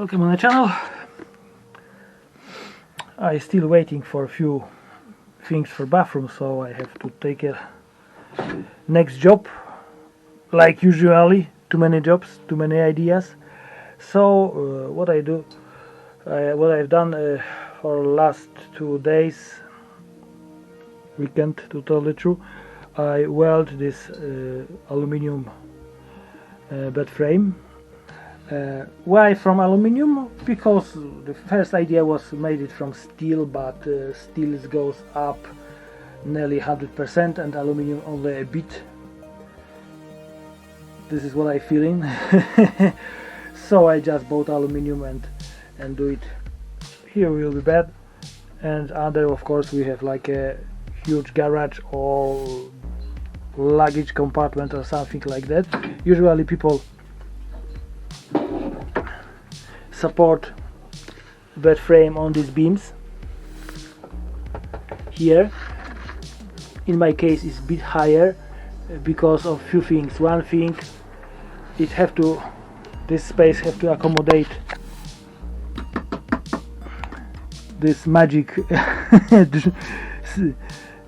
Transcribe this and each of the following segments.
welcome on the channel. I still waiting for a few things for bathroom, so I have to take a next job. Like usually, too many jobs, too many ideas. So what I do, what I've done for last 2 days, weekend to tell the truth, I weld this aluminium bed frame. Why from aluminium? Because the first idea was made it from steel, but steel goes up nearly 100% and aluminium only a bit. This is what I feeling. So I just bought aluminium and do it. Here will be bed, and under of course we have like a huge garage or luggage compartment or something like that. Usually people support bed frame on these beams. Here in my case it's a bit higher because of few things. One thing, this space have to accommodate this magic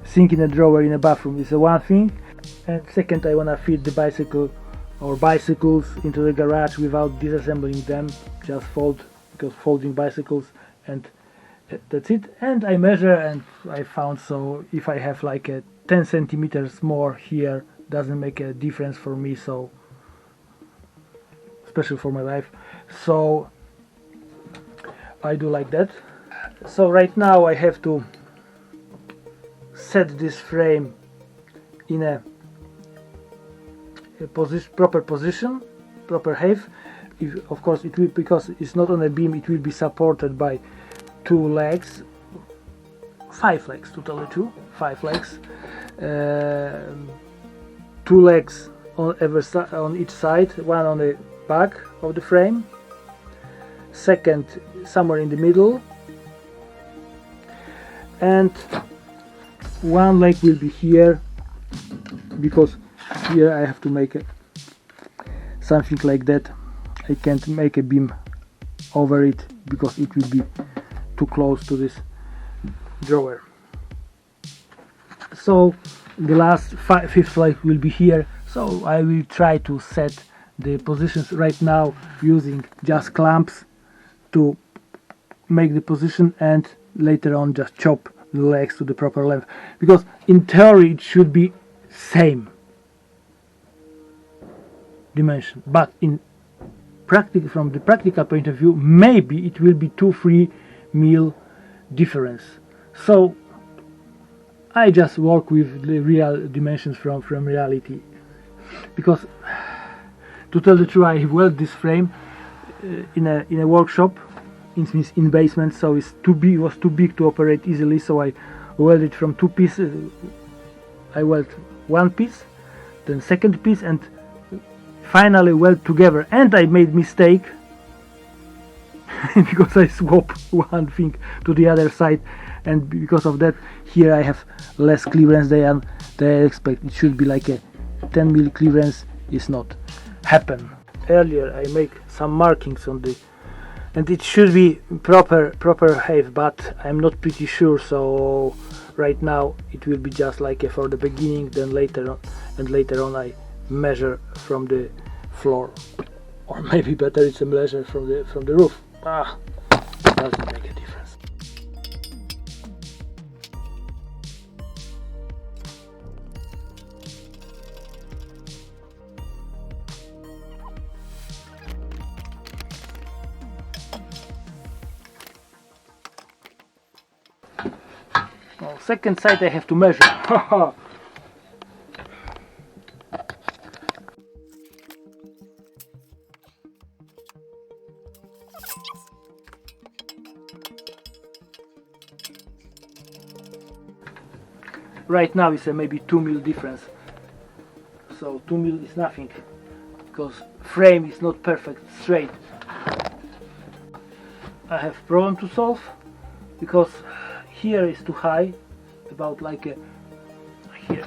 sink in a drawer in a bathroom is one thing, and second, I wanna fit the bicycle or bicycles into the garage without disassembling them, just folding bicycles, and that's it. And I measure and I found, so if I have like a 10 centimeters more here, doesn't make a difference for me, so especially for my wife, so I do like that. So right now I have to set this frame in a proper position, proper height. Of course it will, because it's not on a beam, it will be supported by 2 legs, 5 legs to tell the truth, 5 legs, 2 legs on each side, one on the back of the frame, second somewhere in the middle, and one leg will be here, because here I have to make something like that. I can't make a beam over it because it will be too close to this drawer. So the last fifth leg will be here, so I will try to set the positions right now using just clamps to make the position, and later on just chop the legs to the proper length, because in theory it should be same dimension, but in practice, from the practical point of view, maybe it will be 2-3 mil difference. So I just work with the real dimensions from reality, because to tell the truth, I weld this frame in a workshop in basement, so it's too big, was too big to operate easily, so I welded from 2 pieces. I weld 1 piece, then second piece, and finally weld together. And I made mistake because I swap one thing to the other side, and because of that here I have less clearance than I expect. It should be like a 10 mil clearance, is not happen. Earlier I make some markings on the, and it should be proper height, but I'm not pretty sure, so right now it will be just like for the beginning, then later on I measure from the floor, or maybe better it's a measure from the roof. Doesn't make a difference. Well, second side I have to measure. Right now it's a maybe 2 mil difference, so 2 mil is nothing, because frame is not perfect straight. I have problem to solve, because here is too high, about like a here.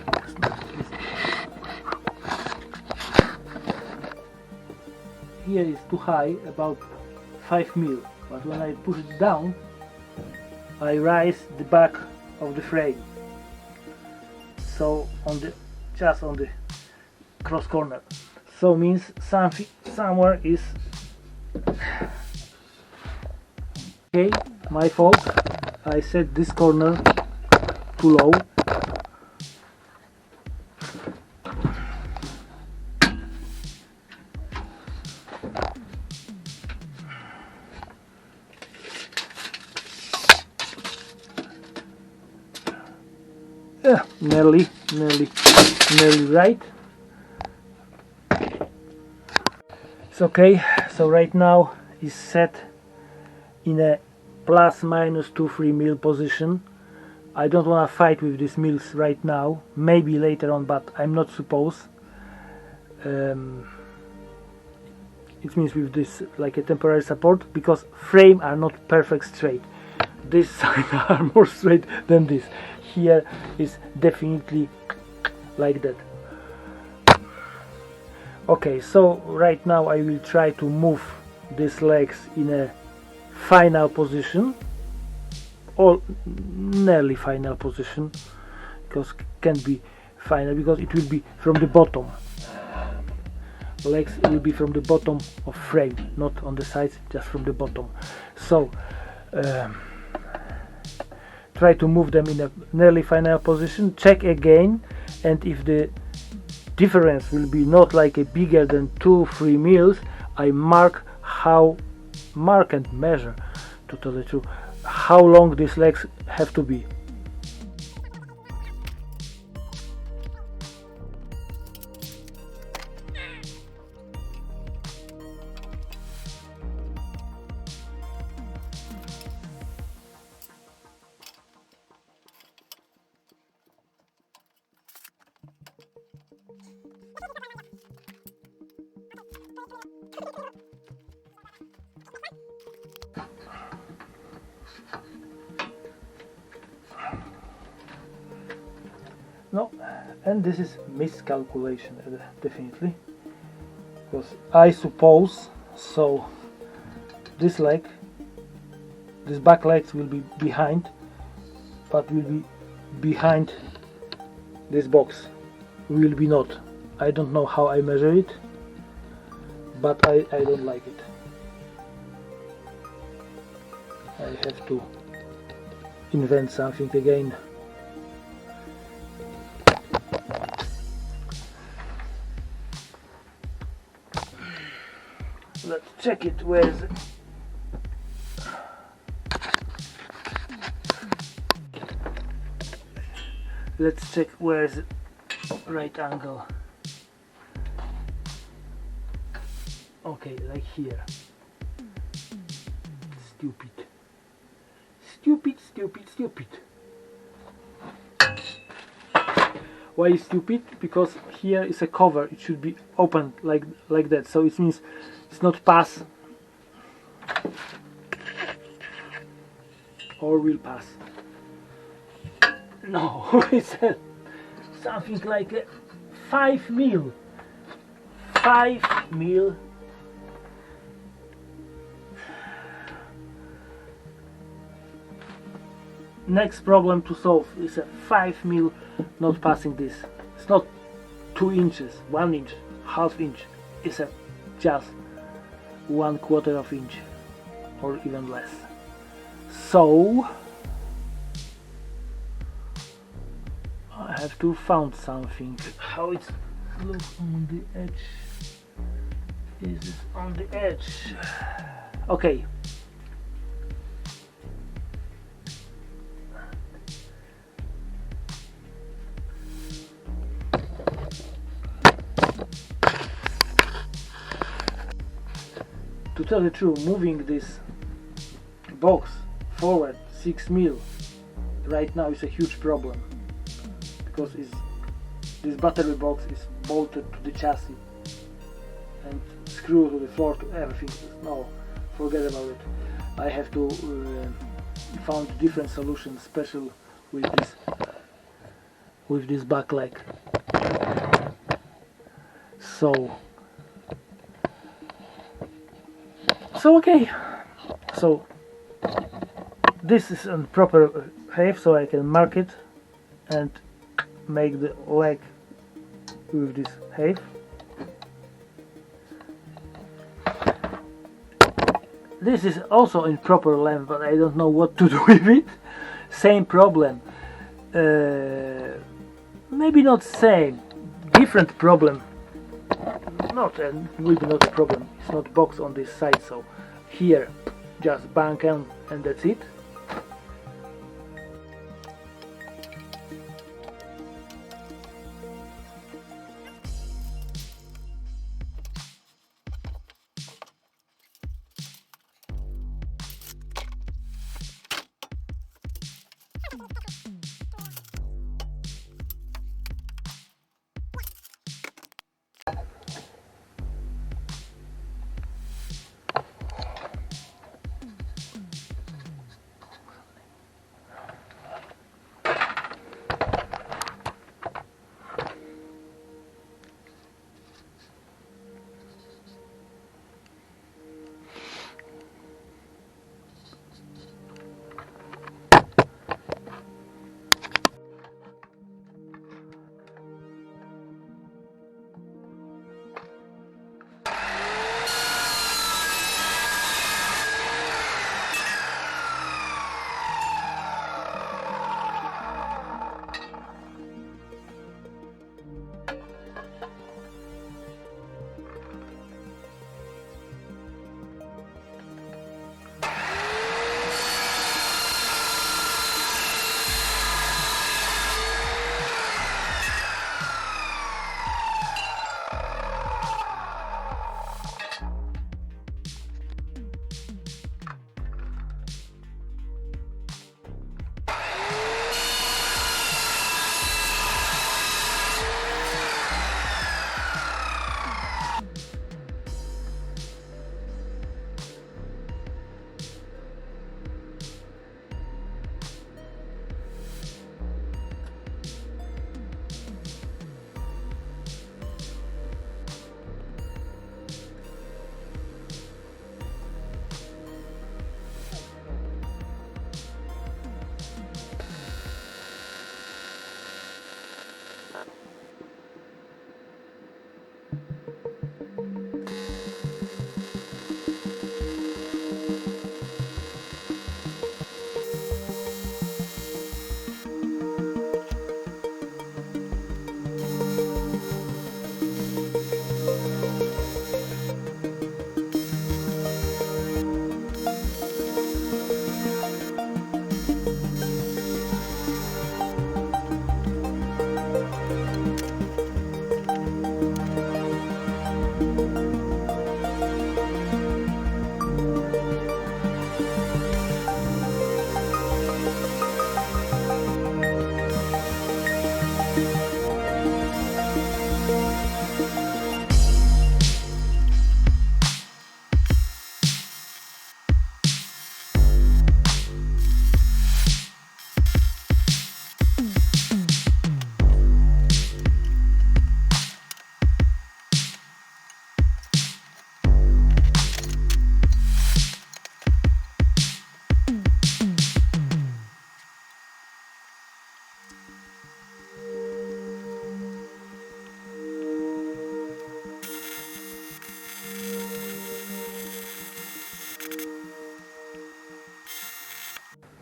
Here is too high, about 5 mil, but when I push it down I raise the back of the frame, so just on the cross corner, so means something somewhere is okay. My fault, I set this corner too low. Nearly right. It's okay. So right now is set in a plus minus 2-3 mil position. I don't want to fight with these mils right now, maybe later on, but I'm not supposed. It means with this like a temporary support, because frame are not perfect straight. This side are more straight than this. Here is definitely like that. Okay, so right now I will try to move these legs in a final position, or nearly final position, because can be final, because it will be from the bottom. Legs will be from the bottom of frame, not on the sides, just from the bottom. So try to move them in a nearly final position, check again, and if the difference will be not like a bigger than 2-3 mils, I mark and measure, to tell the truth, how long these legs have to be. No, and this is miscalculation, definitely, because I suppose so this back legs will be behind, but will be behind this box, will be not. I don't know how I measure it, but I don't like it. I have to invent something again. Let's check it. Where is it? Let's check where is it. Right angle. Okay, like here. Stupid. Why is stupid? Because here is a cover. It should be open like that. So it means it's not pass or will pass. No, it's something like a 5 mil. 5 mil. Next problem to solve is a 5 mil not passing this. It's not 2 inches, 1 inch, half inch. It's a just 1/4 of inch or even less. So I have to find something. How it looks on the edge. Is it on the edge? Okay. To tell the truth, moving this box forward 6 mil right now is a huge problem, because this battery box is bolted to the chassis and screwed to the floor, to everything. No, forget about it. I have to find different solutions, special with this back leg. So okay, So this is on proper height, so I can mark it and make the leg with this height. This is also in proper length, but I don't know what to do with it. Same problem. Maybe not same, different problem. Maybe not a problem. It's not box on this side, so here just bank and that's it.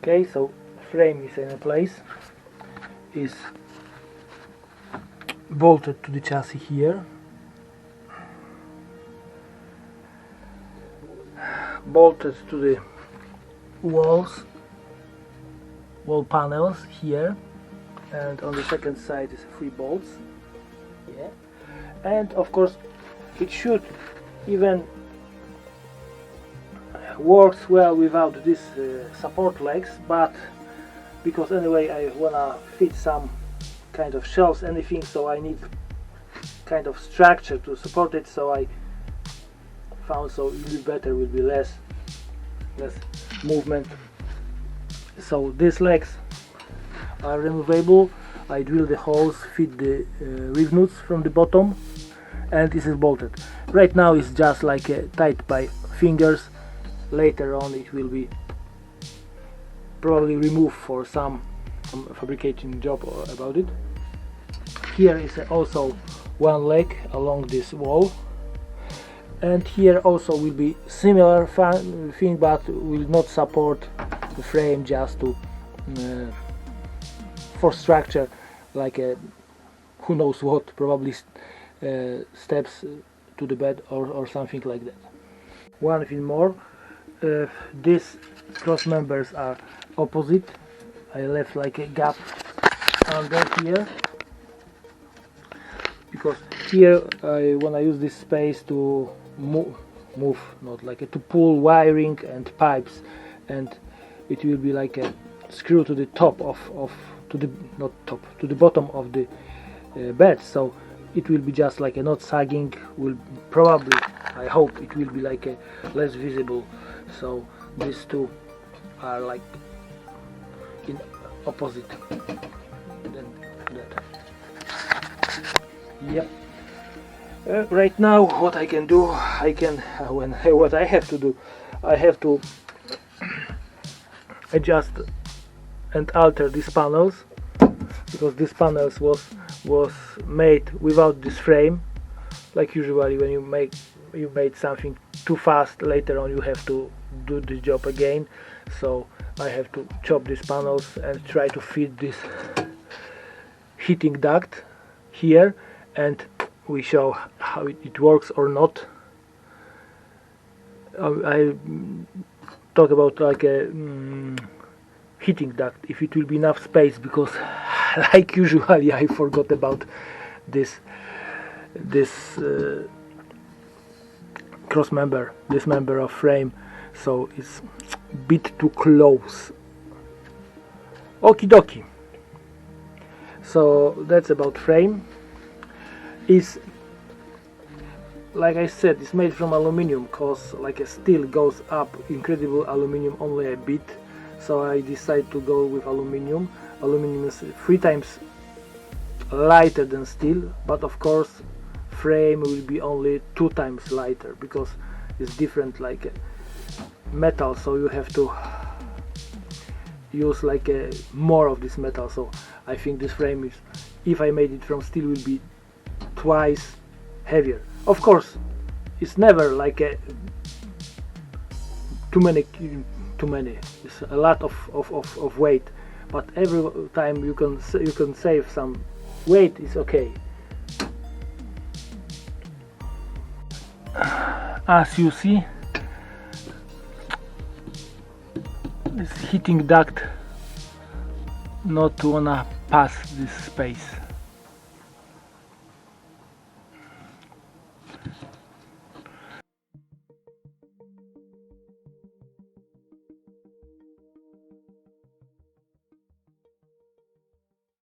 Okay, so frame is in place, is bolted to the chassis here, bolted to the wall panels here, and on the second side is 3 bolts. Yeah, and of course it should even works well without these support legs, but because anyway I wanna fit some kind of shelves, anything, so I need kind of structure to support it, so I found so it will be better, will be less movement. So these legs are removable. I drill the holes, fit the rib nuts from the bottom, and this is bolted. Right now it's just like tied by fingers, later on it will be probably removed for some fabricating job about it. Here is also one leg along this wall, and here also will be similar thing, but will not support the frame, just to for structure, like a who knows what, probably steps to the bed or something like that. One thing more, these cross members are opposite. I left like a gap under here, because here when I use this space to move, not like to pull wiring and pipes, and it will be like a screw to the top to the bottom of the bed, so it will be just like a not sagging, will probably, I hope it will be like a less visible, so these two are like in opposite than that. Yep. Right now what I can do, what I have to do, I have to adjust and alter these panels, because these panels was made without this frame. Like usually when you made something too fast, later on you have to do the job again, so I have to chop these panels and try to fit this heating duct here, and we show how it works or not. I talk about like a heating duct, if it will be enough space, because like usually I forgot about this cross member, this member of frame, so it's a bit too close. Okie dokie. So that's about frame. Is, like I said, it's made from aluminium, cause like a steel goes up incredible aluminium only a bit, so I decided to go with aluminium. Aluminium is 3 times lighter than steel, but of course frame will be only 2 times lighter, because it's different like metal, so you have to use like more of this metal. So I think this frame is, if I made it from steel, will be twice heavier. Of course it's never like too many, it's a lot of weight, but every time you can save some weight, is okay. As you see, this heating duct not wanna pass this space.